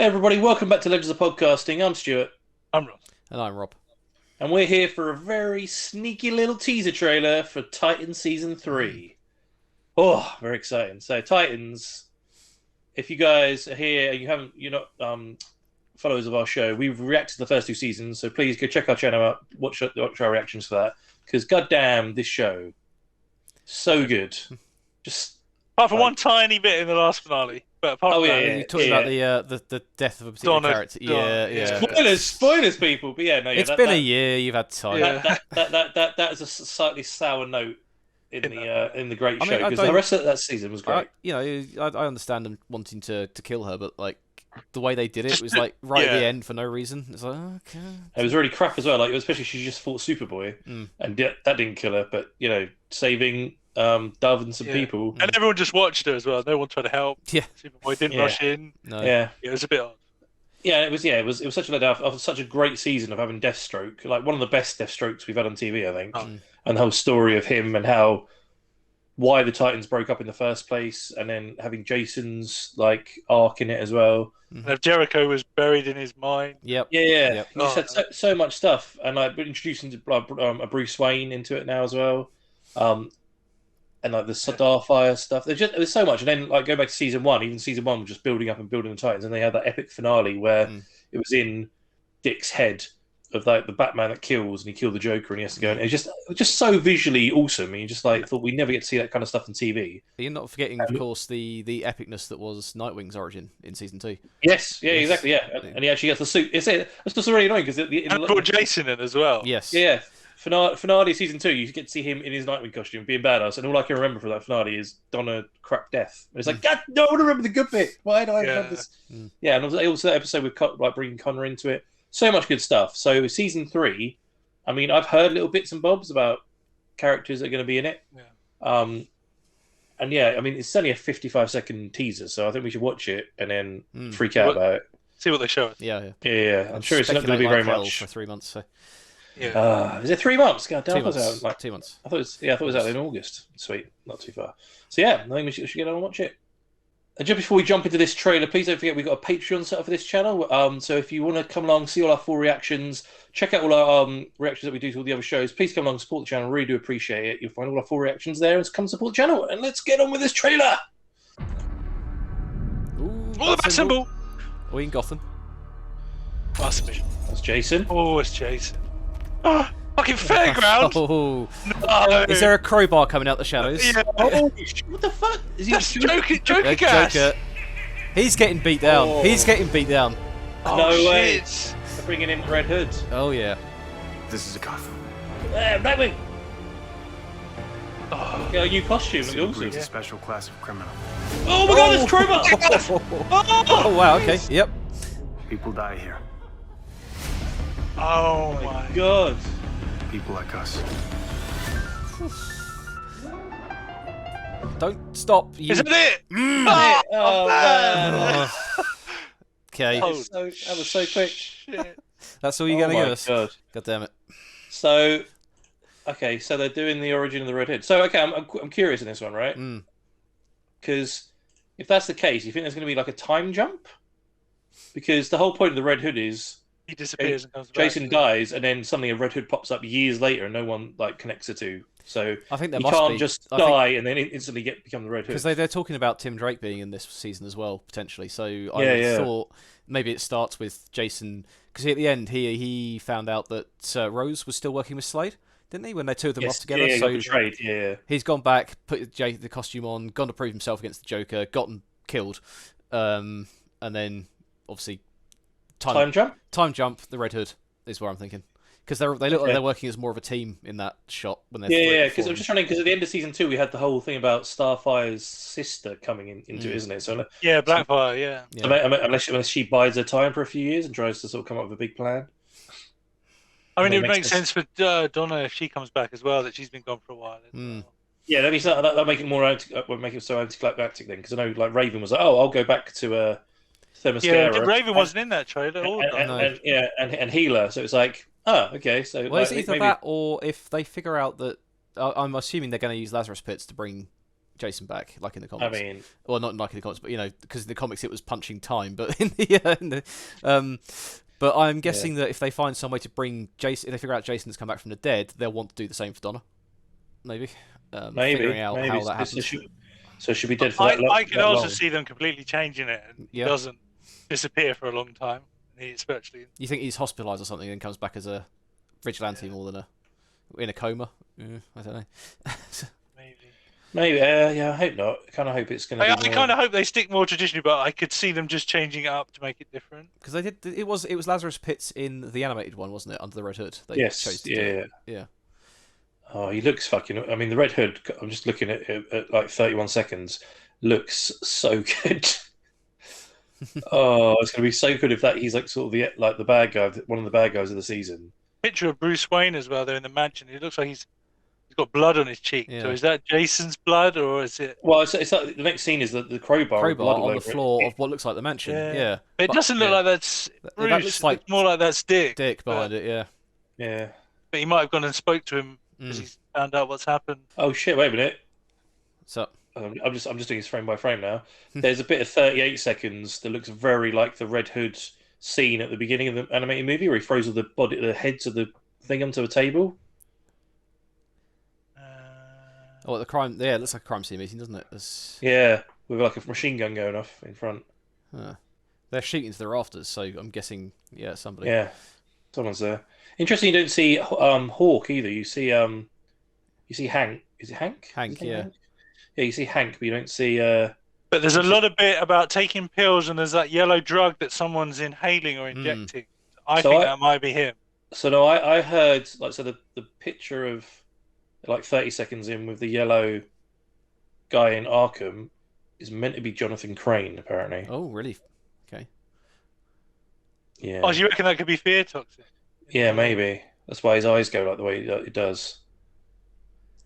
Hey everybody, welcome back to Legends of Podcasting. I'm Stuart, I'm Ross. And I'm Rob. and we're here for a very sneaky little teaser trailer for Titans Season 3. Oh, very exciting. So Titans, if you guys are here and you're not followers of our show, we've reacted to the first two seasons, so please go check our channel out, watch our reactions for that, because goddamn, this show, so good. Just Apart from like, one tiny bit in the last finale, but apart Oh, from yeah, that, You're talking about the death of a particular Donna- character. Donna, yeah. spoilers, people. But yeah, no, yeah, It's been a year. You've had time. Yeah. that is a slightly sour note in the great I show mean, because the rest of that season was great. I understand them wanting to kill her, but like the way they did it was like right at the end for no reason. It's like okay. It was really crap as well. Like especially she just fought Superboy, and that didn't kill her. But saving Dove and some people, and everyone just watched her as well. No one tried to help. Yeah. Superboy didn't rush in. No. Yeah, It was a bit odd. yeah, it was such a letdown of such a great season of having Deathstroke, like one of the best Deathstrokes we've had on TV, I think, and the whole story of him and why the Titans broke up in the first place, and then having Jason's like arc in it as well. And if Jericho was buried in his mind. Yep. Yeah. Yep. He just had so much stuff, and like introducing a Bruce Wayne into it now as well, and like the Starfire stuff. There's so much, and then like go back to season one. Even season one was just building up and building the Titans, and they had that epic finale where it was in Dick's head of like the Batman that kills, and he killed the Joker, and he has to go. And it was just so visually awesome. And you just like thought we never get to see that kind of stuff on TV. You're not forgetting, of course, the epicness that was Nightwing's origin in season 2. Yes, exactly, yeah. And he actually gets the suit. It's just really annoying because And brought Jason in as well. Yes. Yeah. Finale of season 2, you get to see him in his Nightwing costume being badass, and all I can remember from that finale is Donna crap death. And it's like, God, no, I want to remember the good bit. Why do I have this? Yeah, and also that episode with like bringing Connor into it. So much good stuff. So season 3, I mean, I've heard little bits and bobs about characters that are going to be in it. Yeah. And yeah, I mean, it's only a 55-second teaser, so I think we should watch it and then freak out about it. See what they show us. Yeah. Yeah. I'm sure it's not going to be very much for 3 months. So. Yeah. Is it 3 months? God damn, 2 months. Out, 2 months. I thought it was out in August. Sweet, not too far. So yeah, I think we should get on and watch it. And just before we jump into this trailer, please don't forget we've got a Patreon set up for this channel. So if you want to come along, see all our full reactions, check out all our reactions that we do to all the other shows, please come along and support the channel. Really do appreciate it. You'll find all our full reactions there, and come support the channel. And let's get on with this trailer. Ooh, All the bat symbol. Are we in Gotham? Must be. That's Jason. Oh, it's Jason. Ah, fucking fairground. Oh. No. Is there a crowbar coming out the shadows? Yeah. Oh, what the fuck? Is he That's Joker gas. Joker. He's getting beat down. Oh. He's getting beat down. Oh, No way. shit. They're bringing in Red Hood. Oh yeah. This is a Gotham. Nightwing. Oh, Yeah, new costume. This Looks includes awesome. a special class of criminal. Oh my God, it's Crowbar. Oh wow. Okay. Yep. People die here. oh my. God. People like us. Don't stop. You. Isn't it? Oh, man. Oh. Okay. Oh, That was so quick. Shit. That's all you're Oh gonna my give us. God. God damn it. So, okay, so they're doing the origin of the Red Hood. So, okay, I'm curious in this one, right? Because if that's the case, you think there's going to be like a time jump? Because the whole point of the Red Hood is He disappears and comes back. Jason dies, and then suddenly a Red Hood pops up years later, and no one like connects the two. So I think there you must can't be. just I think- die and then instantly become the Red Hood. Because they're talking about Tim Drake being in this season as well, potentially. So I Yeah, would have yeah. thought maybe it starts with Jason. Because at the end, he found out that Rose was still working with Slade, didn't he? When they two of them off together. Yeah, So got betrayed. Yeah. he's gone back, put the costume on, gone to prove himself against the Joker, gotten killed, and then obviously Time jump. time jump. The Red Hood is where I'm thinking. Because they look like they're working as more of a team in that shot when they're Yeah. Because I'm just trying because at the end of season 2 we had the whole thing about Starfire's sister coming into it, isn't it? So Yeah, Blackfire, yeah. unless she bides her time for a few years and tries to sort of come up with a big plan. I mean, That it would makes make sense for Donna if she comes back as well, that she's been gone for a while. As well. Yeah, that'll make it more make it so anticlimactic then, because I know like Raven was like, oh, I'll go back to Yeah, Themyscira. Raven wasn't in that trailer. and Healer. So it's like, oh, okay. So Well, like, it's either maybe that or if they figure out that I'm assuming they're going to use Lazarus Pits to bring Jason back, like in the I comics. mean, Well, not like in the comics, but because in the comics it was punching time. But but I'm guessing that if they find some way to bring Jason, if they figure out Jason's come back from the dead, they'll want to do the same for Donna. Maybe. Figuring out how that happens. So she'll be dead for that long. I could also see them completely changing it, and he doesn't disappear for a long time. He's virtually. You think he's hospitalised or something and comes back as a vigilante more than in a coma? I don't know. Maybe, yeah. I hope not. I kind of hope it's going to. I kind of hope they stick more traditionally, but I could see them just changing it up to make it different. Because they did. It was Lazarus Pitts in the animated one, wasn't it? Under the Red Hood. They yes. Chose to do it. Oh, he looks fucking. I mean, the Red Hood. I'm just looking at it at like 31 seconds. Looks so good. Oh, it's going to be so good if he's like sort of the bad guy, one of the bad guys of the season. Picture of Bruce Wayne as well. They're in the mansion. It looks like he's got blood on his cheek. Yeah. So is that Jason's blood or is it? Well, it's like the next scene is the crowbar on the floor of what looks like the mansion. Yeah. But it doesn't look like that's Bruce. That looks like more like that's Dick. Dick behind it. Yeah. Yeah. But he might have gone and spoke to him because he's found out what's happened. Oh shit! Wait a minute. So. I'm just doing this frame by frame now. There's a bit of 38 seconds that looks very like the Red Hood scene at the beginning of the animated movie where he throws all the heads of the thing onto a table. Oh, the crime. Yeah, it looks like a crime scene meeting, doesn't it? Yeah, with like a machine gun going off in front. They're shooting to the rafters, so I'm guessing, somebody. Yeah, someone's there. Interesting, you don't see Hawk either. You see Hank. Is it Hank? Hank, yeah. Hank? Yeah, you see Hank, but you don't see. But there's a lot of bit about taking pills, and there's that yellow drug that someone's inhaling or injecting. I think that might be him. So no, I heard the picture of like 30 seconds in with the yellow guy in Arkham is meant to be Jonathan Crane, apparently. Oh, really? Okay. Yeah. Oh, do you reckon that could be fear toxin? Yeah, maybe. That's why his eyes go like the way it does.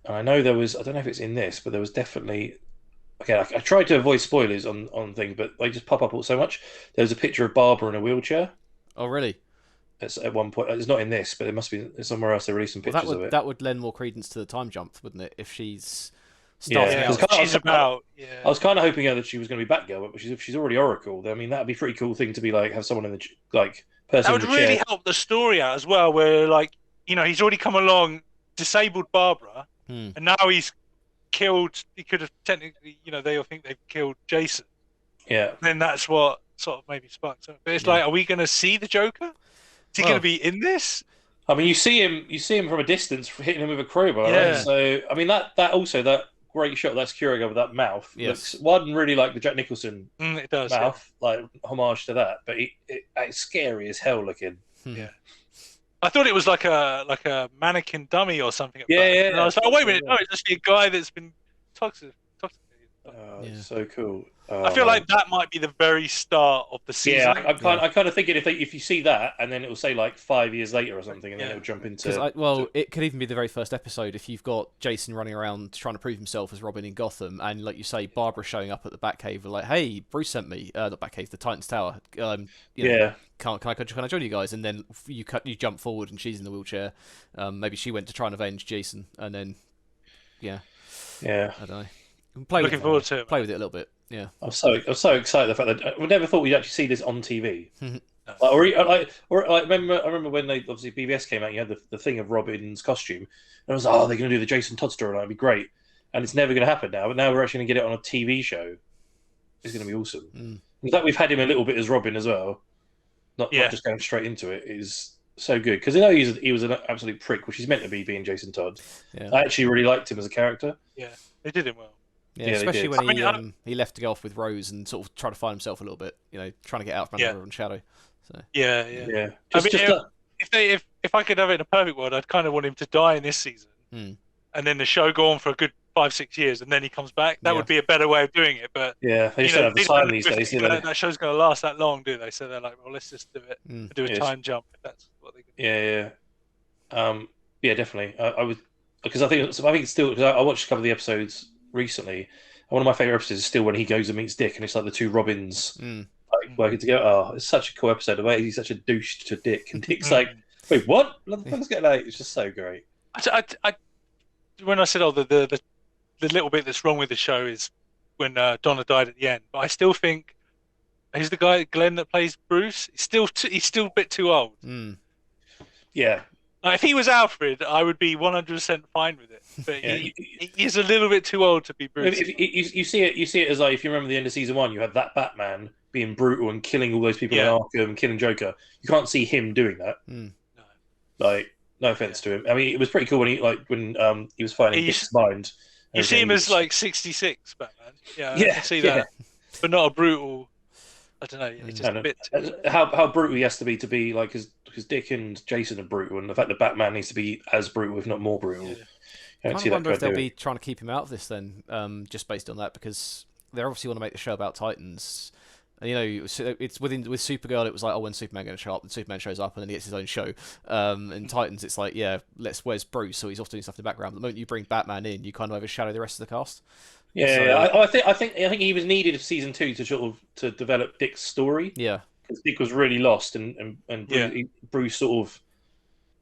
And I know I don't know if it's in this, but there was definitely. Okay, I tried to avoid spoilers on things, but they just pop up so much. There was a picture of Barbara in a wheelchair. Oh, really? It's at one point. It's not in this, but it must be somewhere else. They released some pictures of it. That would lend more credence to the time jump, wouldn't it? If she's starting out. I was kind of hoping that she was going to be Batgirl, but if she's already Oracle, I mean, that'd be a pretty cool thing to be like have someone in the person. That would really help the story out as well. Where he's already come along, disabled Barbara. And now he's killed. He could have technically, they all think they've killed Jason. Yeah. And then that's what sort of maybe sparked it. But it's like, are we going to see the Joker? Is he going to be in this? I mean, you see him from a distance hitting him with a crowbar. Yeah. Right? So I mean that great shot that's Security with that mouth looks one really like the Jack Nicholson it does, mouth, like homage to that. But it's scary as hell looking. Yeah. I thought it was like a mannequin dummy or something. Yeah. And I was like, oh, wait a minute, no, it's actually a guy that's been toxicated. It's so cool. I feel like that might be the very start of the season. Yeah, I'm kind of thinking if you see that and then it'll say like 5 years later or something, and then it'll jump into. It could even be the very first episode if you've got Jason running around trying to prove himself as Robin in Gotham, and like you say, Barbara showing up at the Batcave, like, "Hey, Bruce sent me." Not Batcave, the Titan's Tower. Can I join you guys? And then you jump forward, and she's in the wheelchair. Maybe she went to try and avenge Jason, and then I don't know. Looking forward to it. Play with it a little bit. Yeah, I'm so excited the fact that we never thought we'd actually see this on TV. I remember when they obviously BBS came out, you had the thing of Robin's costume, and I was like, they're going to do the Jason Todd storyline, it'd be great, and it's never going to happen now. But now we're actually going to get it on a TV show. It's going to be awesome. In fact, we've had him a little bit as Robin as well, not just going straight into it. Is so good because he was an absolute prick, which he's meant to be being Jason Todd. Yeah. I actually really liked him as a character. Yeah, they did him well. Yeah, especially when he left to go off with Rose and sort of try to find himself a little bit, trying to get out from under everyone's shadow. So. Yeah. If I could have it in a perfect world, I'd kind of want him to die in this season, and then the show go on for a good 5-6 years, and then he comes back. That would be a better way of doing it. But they just don't have the time these days. That show's going to last that long, do they? So they're like, well, let's just do it. Do a time jump if that's what they can do. Yeah, definitely. I would because I think it's still because I watched a couple of the episodes recently. One of my favorite episodes is still when he goes and meets Dick, and it's like the two Robins working together. Oh, it's such a cool episode. The way he's such a douche to Dick, and Dick's like, "Wait, what? Let's get late." It's just so great. When I said, the the little bit that's wrong with the show is when Donna died at the end. But I still think who's the guy, Glenn, that plays Bruce? He's still a bit too old. Yeah. If he was Alfred, I would be 100% fine with it. But he's a little bit too old to be Bruce. You see it as like, if you remember the end of season 1, you had that Batman being brutal and killing all those people in Arkham and killing Joker. You can't see him doing that. No. Like, no offense to him. I mean, it was pretty cool when he was fighting Dick's mind. You see him as like 66 Batman. Yeah, I can see that. But not a brutal. I don't know. It's just a bit. How brutal he has to be like, because Dick and Jason are brutal, and the fact that Batman needs to be as brutal, if not more brutal. Yeah. I kind of wonder if they'll be trying to keep him out of this then, just based on that, because they obviously want to make the show about Titans. And, you know, it's with Supergirl, it was like, oh, when's Superman going to show up? And Superman shows up, and then he gets his own show. In Titans, it's like, yeah, where's Bruce? So he's off doing stuff in the background. But the moment you bring Batman in, you kind of overshadow the rest of the cast. Yeah, so, I think he was needed in season 2 to develop Dick's story. Yeah, because Dick was really lost, and Bruce sort of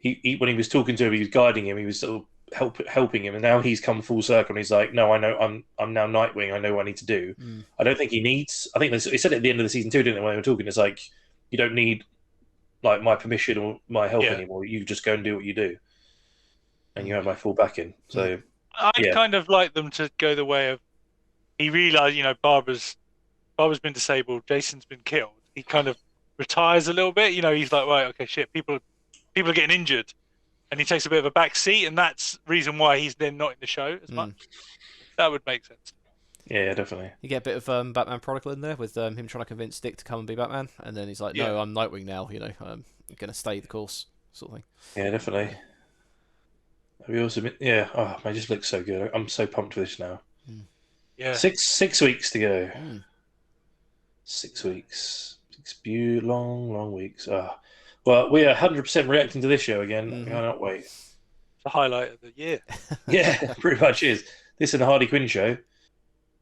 he when he was talking to him, he was guiding him, he was sort of helping him, and now he's come full circle, and he's like, no, I know, I'm now Nightwing, I know what I need to do. I don't think he needs. I think they said it at the end of the season 2, didn't they? When they were talking, it's like, you don't need like my permission or my help anymore. You just go and do what you do, and you have my full backing. So. I'd kind of like them to go the way of, he realised, you know, Barbara's been disabled, Jason's been killed. He kind of retires a little bit. You know, he's like, right, okay, shit, people are getting injured, and he takes a bit of a back seat, and that's the reason why he's then not in the show as much. That would make sense. Yeah, definitely. You get a bit of Batman Prodigal in there with him trying to convince Dick to come and be Batman, and then he's like, no, I'm Nightwing now. You know, I'm gonna stay the course, sort of thing. Yeah, definitely. We also, oh, man, it just looks so good. I'm so pumped for this now. Yeah, 6 weeks to go. 6 weeks, 6 long weeks. Well, we are 100% reacting to this show again. I cannot wait. The highlight of the year. Yeah, pretty much is. This and the Harley Quinn show.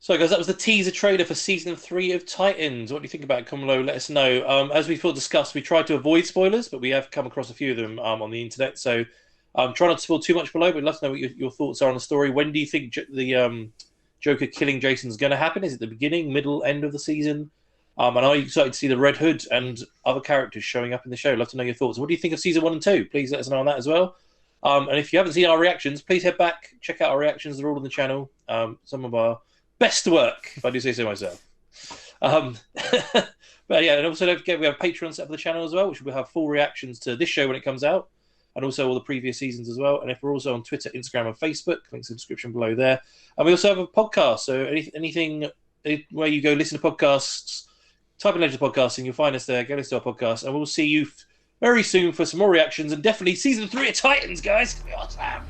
So, guys, that was the teaser trailer for season 3 of Titans. What do you think about it? Come below, let us know. As we've discussed, we tried to avoid spoilers, but we have come across a few of them on the internet. So. Try not to spoil too much below, but let us know what your thoughts are on the story. When do you think the Joker killing Jason is going to happen? Is it the beginning, middle, end of the season? And are you excited to see the Red Hood and other characters showing up in the show? Love to know your thoughts. What do you think of season 1 and 2? Please let us know on that as well. And if you haven't seen our reactions, please head back, check out our reactions. They're all on the channel. Some of our best work, if I do say so myself. But yeah, and also don't forget we have a Patreon set up for the channel as well, which will have full reactions to this show when it comes out. And also all the previous seasons as well. And if we're also on Twitter, Instagram, and Facebook, links in the description below there. And we also have a podcast. So anything where you go listen to podcasts, type in Legends Podcasting, you'll find us there. Go listen to our podcast. And we'll see you very soon for some more reactions. And definitely season 3 of Titans, guys. Awesome.